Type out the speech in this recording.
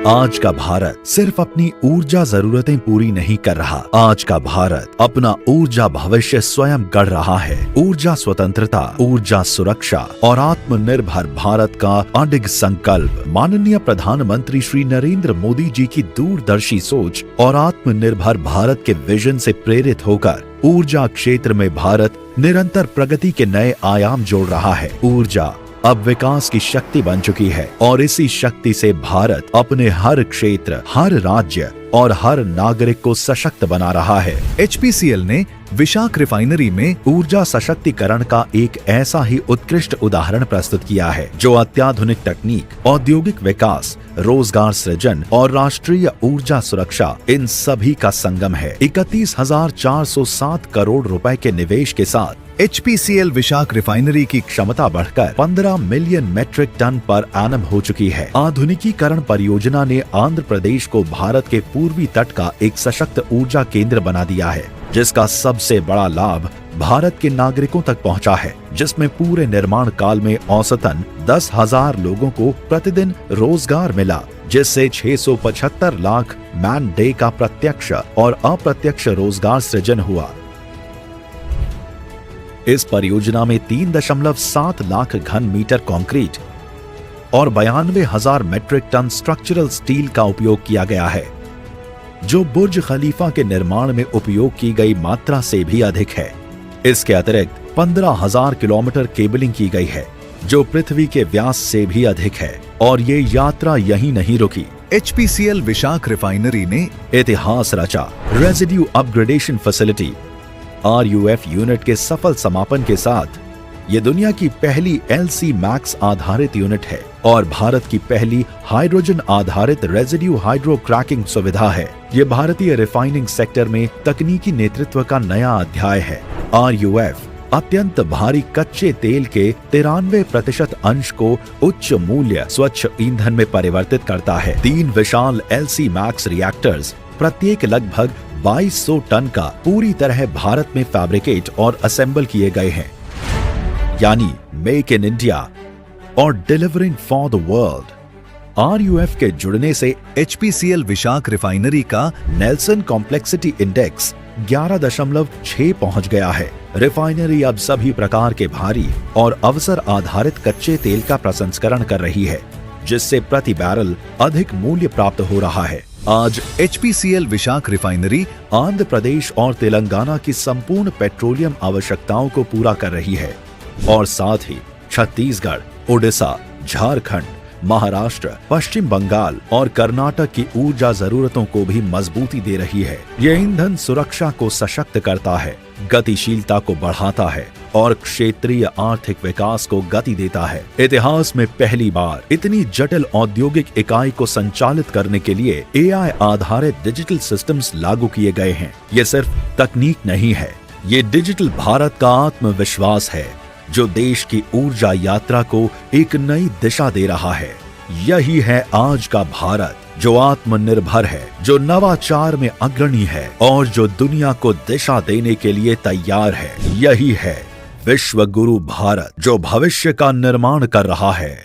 आज का भारत सिर्फ अपनी ऊर्जा जरूरतें पूरी नहीं कर रहा, आज का भारत अपना ऊर्जा भविष्य स्वयं गढ़ रहा है। ऊर्जा स्वतंत्रता, ऊर्जा सुरक्षा और आत्मनिर्भर भारत का अडिग संकल्प माननीय प्रधानमंत्री श्री नरेंद्र मोदी जी की दूरदर्शी सोच और आत्मनिर्भर भारत के विजन से प्रेरित होकर ऊर्जा क्षेत्र में भारत निरंतर प्रगति के नए आयाम जोड़ रहा है। ऊर्जा अब विकास की शक्ति बन चुकी है और इसी शक्ति से भारत अपने हर क्षेत्र, हर राज्य और हर नागरिक को सशक्त बना रहा है। HPCL ने विशाख रिफाइनरी में ऊर्जा सशक्तिकरण का एक ऐसा ही उत्कृष्ट उदाहरण प्रस्तुत किया है जो अत्याधुनिक तकनीक, औद्योगिक विकास, रोजगार सृजन और राष्ट्रीय ऊर्जा सुरक्षा इन सभी का संगम है। 31,407 करोड़ रुपए के निवेश के साथ HPCL विशाख रिफाइनरी की क्षमता बढ़कर 15 million metric tonne per annum हो चुकी है। आधुनिकीकरण परियोजना ने आंध्र प्रदेश को भारत के पूर्वी तट का एक सशक्त ऊर्जा केंद्र बना दिया है, जिसका सबसे बड़ा लाभ भारत के नागरिकों तक पहुंचा है, जिसमें पूरे निर्माण काल में औसतन 10,000 लोगों को प्रतिदिन रोजगार मिला, जिससे 675 लाख मैन डे का प्रत्यक्ष और अप्रत्यक्ष रोजगार सृजन हुआ। इस परियोजना में 3.7 लाख घन मीटर कंक्रीट और 92,000 मेट्रिक टन स्ट्रक्चरल स्टील का उपयोग किया गया है, जो बुर्ज खलीफा के निर्माण में उपयोग की गई मात्रा से भी अधिक है। इसके अतिरिक्त 15,000 किलोमीटर केबलिंग की गई है, जो पृथ्वी के व्यास से भी अधिक है। और ये यात्रा यहीं नहीं रुकी। HPCL विशाख रिफाइनरी ने इतिहास रचा। Residue upgradation facility RUF unit के सफल समापन के साथ ये दुनिया की पहली LC मैक्स आधारित यूनिट है और भारत की पहली हाइड्रोजन आधारित रेजिड्यू हाइड्रो क्रैकिंग सुविधा है। ये भारतीय रिफाइनिंग सेक्टर में तकनीकी नेतृत्व का नया अध्याय है। RUF अत्यंत भारी कच्चे तेल के 93% अंश को उच्च मूल्य स्वच्छ ईंधन में परिवर्तित करता है। 3 विशाल LC मैक्स रिएक्टर्स प्रत्येक लगभग 2200 टन का पूरी तरह भारत में फैब्रिकेट और असेंबल किए गए हैं, यानी मेक इन इंडिया और delivering for the world. RUF के जुड़ने से HPCL विशाख रिफाइनरी का नेल्सन कॉम्प्लेक्सिटी इंडेक्स 11.6 पहुंच गया है। रिफाइनरी अब सभी प्रकार के भारी और अवसर आधारित कच्चे तेल का प्रसंस्करण कर रही है, जिससे प्रति बैरल अधिक मूल्य प्राप्त हो रहा है। आज HPCL विशाख रिफाइनरी आंध्र प्रदेश और तेलंगाना की संपूर्ण पेट्रोलियम आवश्यकताओं को पूरा कर रही है और साथ ही छत्तीसगढ़, उड़ीसा, झारखंड, महाराष्ट्र, पश्चिम बंगाल और कर्नाटक की ऊर्जा जरूरतों को भी मजबूती दे रही है। यह ईंधन सुरक्षा को सशक्त करता है, गतिशीलता को बढ़ाता है और क्षेत्रीय आर्थिक विकास को गति देता है। इतिहास में पहली बार इतनी जटिल औद्योगिक इकाई को संचालित करने के लिए AI आधारित डिजिटल सिस्टम्स लागू किए गए हैं। ये सिर्फ तकनीक नहीं है, ये डिजिटल भारत का आत्मविश्वास है, जो देश की ऊर्जा यात्रा को एक नई दिशा दे रहा है। यही है आज का भारत, जो आत्मनिर्भर है, जो नवाचार में अग्रणी है और जो दुनिया को दिशा देने के लिए तैयार है। यही है विश्व गुरु भारत, जो भविष्य का निर्माण कर रहा है।